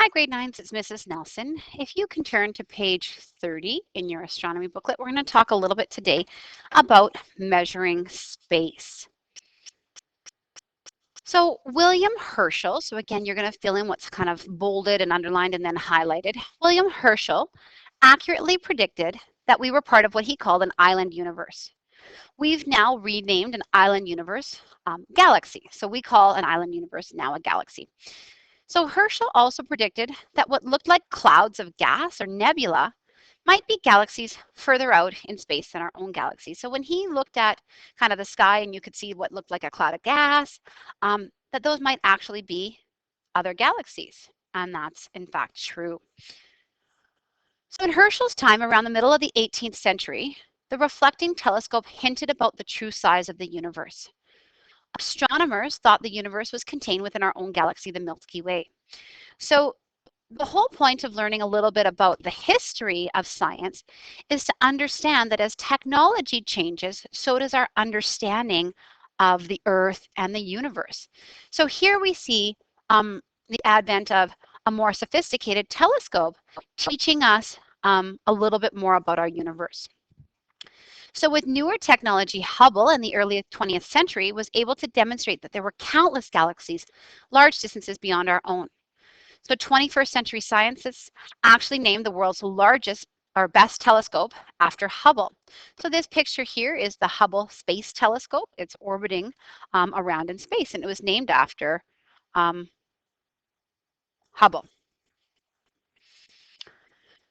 Hi, grade 9s, it's Mrs. Nelson. If you can turn to page 30 in your astronomy booklet, we're going to talk a little bit today about measuring space. So William Herschel, so again, you're going to fill in what's kind of bolded and underlined and then highlighted. William Herschel accurately predicted that we were part of what he called an island universe. We've now renamed an island universe galaxy. So we call an island universe now a galaxy. So Herschel also predicted that what looked like clouds of gas or nebula might be galaxies further out in space than our own galaxy. So when he looked at kind of the sky and you could see what looked like a cloud of gas, that those might actually be other galaxies. And that's in fact true. So in Herschel's time, around the middle of the 18th century, the reflecting telescope hinted about the true size of the universe. Astronomers thought the universe was contained within our own galaxy, the Milky Way. So the whole point of learning a little bit about the history of science is to understand that as technology changes, so does our understanding of the Earth and the universe. So here we see the advent of a more sophisticated telescope teaching us a little bit more about our universe. So with newer technology, Hubble in the early 20th century was able to demonstrate that there were countless galaxies, large distances beyond our own. So 21st century scientists actually named the world's largest or best telescope after Hubble. So this picture here is the Hubble Space Telescope. It's orbiting around in space, and it was named after Hubble.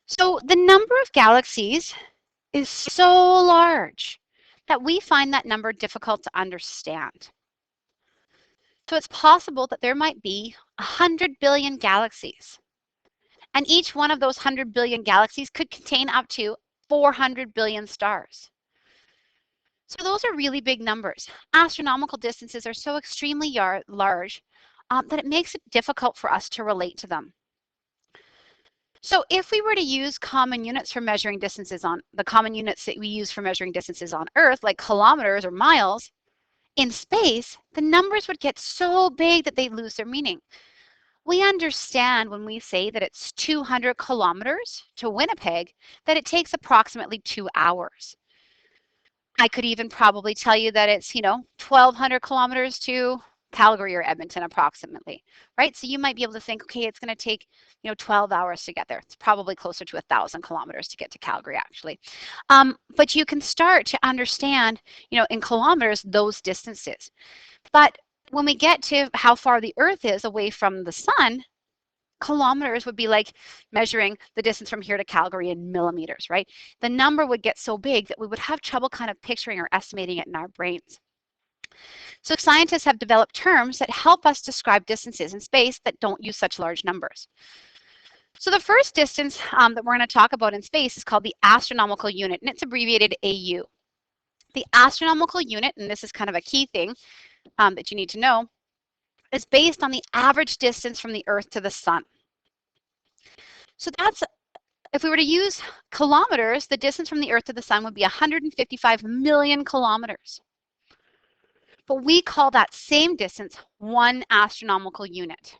So the number of galaxies is so large that we find that number difficult to understand. So it's possible that there might be 100 billion galaxies. And each one of those 100 billion galaxies could contain up to 400 billion stars. So those are really big numbers. Astronomical distances are so extremely large that it makes it difficult for us to relate to them. So if we were to use common units for measuring distances on the common units that we use for measuring distances on Earth, like kilometers or miles, in space, the numbers would get so big that they lose their meaning. We understand when we say that it's 200 kilometers to Winnipeg, that it takes approximately 2 hours. I could even probably tell you that it's, 1,200 kilometers to Calgary or Edmonton approximately, right? So you might be able to think, okay, it's going to take, 12 hours to get there. It's probably closer to 1,000 kilometers to get to Calgary, actually. But you can start to understand, in kilometers, those distances. But when we get to how far the Earth is away from the sun, kilometers would be like measuring the distance from here to Calgary in millimeters, right? The number would get so big that we would have trouble kind of picturing or estimating it in our brains. So scientists have developed terms that help us describe distances in space that don't use such large numbers. So the first distance that we're going to talk about in space is called the astronomical unit, and it's abbreviated AU. The astronomical unit, and this is kind of a key thing that you need to know, is based on the average distance from the Earth to the sun. So that's, if we were to use kilometers, the distance from the Earth to the sun would be 155 million kilometers. But we call that same distance 1 astronomical unit.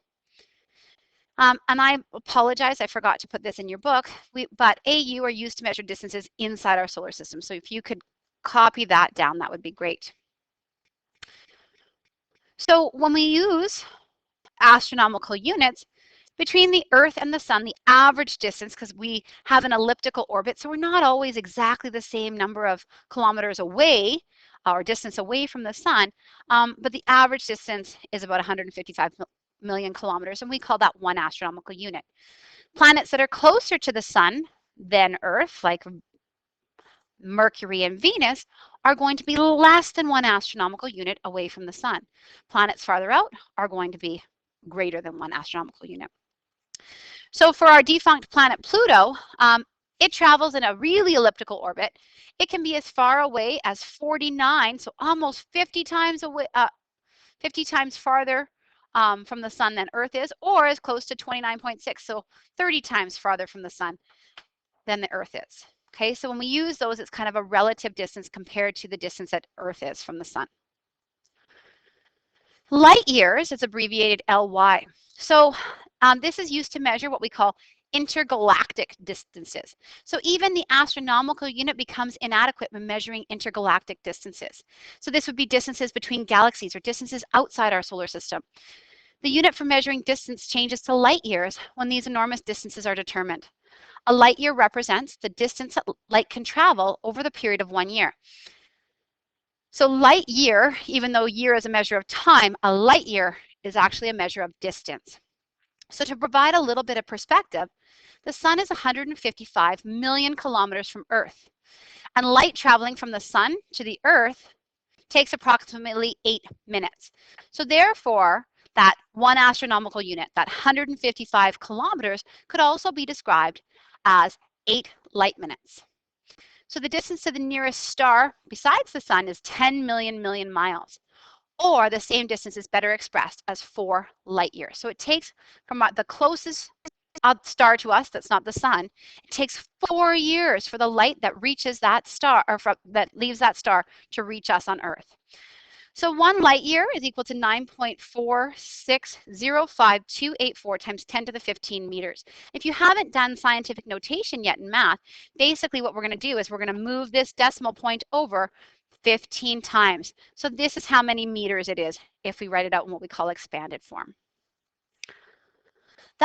And I apologize, I forgot to put this in your book, but AU are used to measure distances inside our solar system. So if you could copy that down, that would be great. So when we use astronomical units, between the Earth and the sun, the average distance, because we have an elliptical orbit, so we're not always exactly the same number of kilometers away or distance away from the sun, but the average distance is about 155 million kilometers, and we call that 1 astronomical unit. Planets that are closer to the sun than Earth, like Mercury and Venus, are going to be less than 1 astronomical unit away from the sun. Planets farther out are going to be greater than 1 astronomical unit. So for our defunct planet Pluto, it travels in a really elliptical orbit. It can be as far away as 49, so almost 50 times away, 50 times farther from the sun than Earth is, or as close to 29.6, so 30 times farther from the sun than the Earth is. Okay, so when we use those, it's kind of a relative distance compared to the distance that Earth is from the sun. Light years, it's abbreviated LY. So This is used to measure what we call intergalactic distances. So even the astronomical unit becomes inadequate when measuring intergalactic distances. So this would be distances between galaxies or distances outside our solar system. The unit for measuring distance changes to light years when these enormous distances are determined. A light year represents the distance that light can travel over the period of 1 year. So light year, even though year is a measure of time, a light year is actually a measure of distance. So to provide a little bit of perspective, the sun is 155 million kilometers from Earth, and light traveling from the sun to the Earth takes approximately 8 minutes. So therefore, that one astronomical unit, that 155 kilometers, could also be described as 8 light minutes. So the distance to the nearest star besides the sun is 10 million miles, or the same distance is better expressed as 4 light years. So it takes from the closest star to us, that's not the sun, it takes 4 years for the light that reaches that star, or that leaves that star, to reach us on Earth. So 1 light year is equal to 9.4605284 times 10 to the 15 meters. If you haven't done scientific notation yet in math, basically what we're going to do is we're going to move this decimal point over 15 times. So this is how many meters it is if we write it out in what we call expanded form.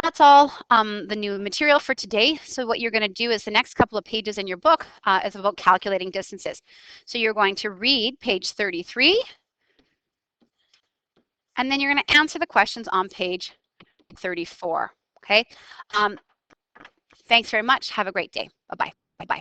That's all the new material for today. So what you're going to do is the next couple of pages in your book is about calculating distances. So you're going to read page 33, and then you're going to answer the questions on page 34. Okay. Thanks very much. Have a great day. Bye-bye.